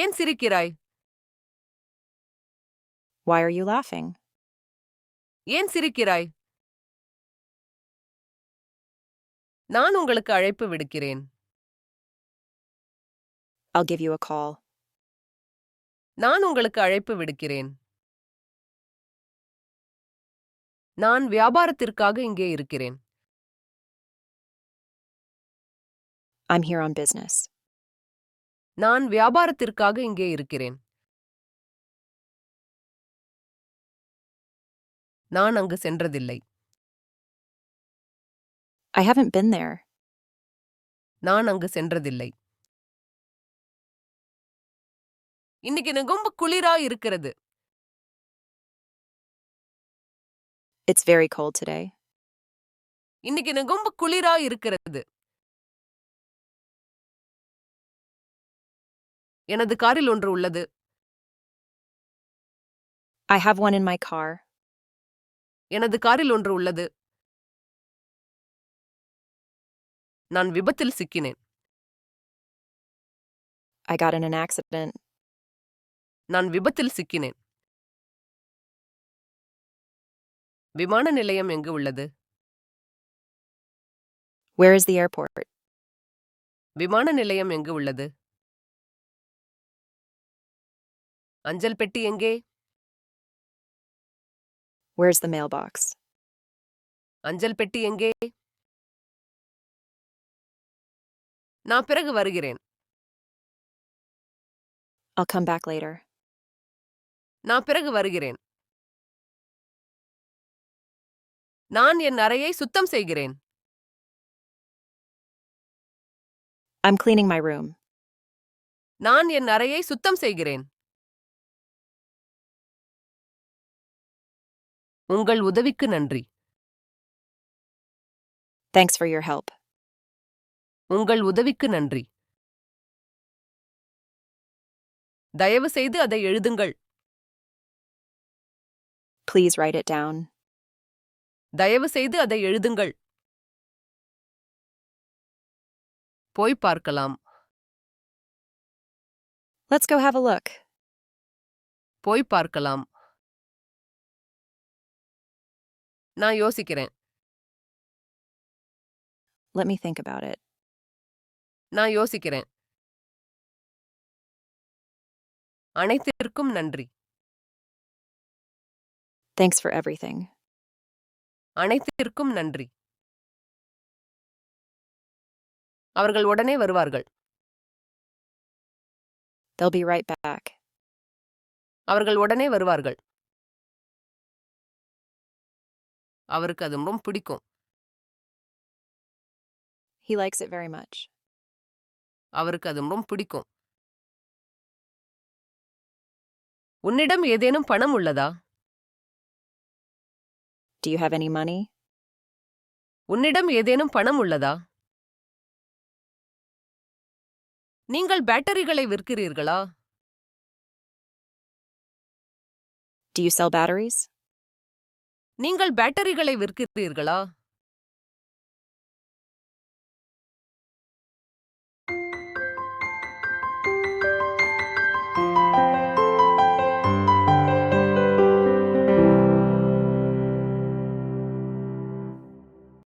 ஏன் சிரிக்கிறாய்? Why are you laughing? ஏன் சிரிக்கிறாய்? நான் உங்களுக்கு அழைப்பு விடுக்கிறேன். I'll give you a call. நான் உங்களுக்கு அழைப்பு விடுக்கிறேன். நான் வியாபாரத்திற்காக இங்கே இருக்கிறேன். I'm here on business. நான் வியாபாரத்திற்காக இங்கே இருக்கிறேன். நான் அங்கு சென்றதில்லை. I haven't been there. நான் அங்கு சென்றதில்லை. இன்னைக்கு ரொம்ப குளிரா இருக்கிறது. It's very cold today. இன்னைக்கு ரொம்ப குளிரா இருக்கிறது. எனது காரில் ஒன்று உள்ளது. I have one in my car. எனது காரில் ஒன்று உள்ளது. நான் விபத்தில் சிக்கினேன். I got in an accident. நான் விபத்தில் சிக்கினேன். விமான நிலையம் எங்கு உள்ளது? Where is the airport? விமான நிலையம் எங்கு உள்ளது? அஞ்சல் பெட்டி எங்கே? Where's the mailbox? அஞ்சல் பெட்டி எங்கே? நான் பிறகு வருகிறேன். I'll come back later. நான் பிறகு வருகிறேன். நான் என் அறையை சுத்தம் செய்கிறேன். I'm cleaning my room. நான் என் அறையை சுத்தம் செய்கிறேன். உங்கள் உதவிக்கு நன்றி. Thanks for your help. உங்கள் உதவிக்கு நன்றி. தயவு செய்து அதை எழுதுங்கள். Please write it down. தயவு செய்து அதை எழுதுங்கள். போய் பார்க்கலாம். Let's go have a look. போய் பார்க்கலாம். நான் யோசிக்கிறேன். Let me think about it. நான் யோசிக்கிறேன். அனைத்திற்கும் நன்றி. Thanks for everything. அனைத்திற்கும் நன்றி. அவர்கள் உடனே வருவார்கள். They'll be right back. அவர்கள் உடனே வருவார்கள். அவருக்கு அது ரொம்ப பிடிக்கும். He likes it very much. அவருக்கு அது ரொம்ப பிடிக்கும். உன்னிடம் ஏதேனும் பணம் உள்ளதா? Do you have any money? உன்னிடம் ஏதேனும் பணம் உள்ளதா? நீங்கள் பேட்டரிகளை விற்கிறீர்களா? Do you sell batteries? நீங்கள் பேட்டரிகளை விற்கிறீர்களா?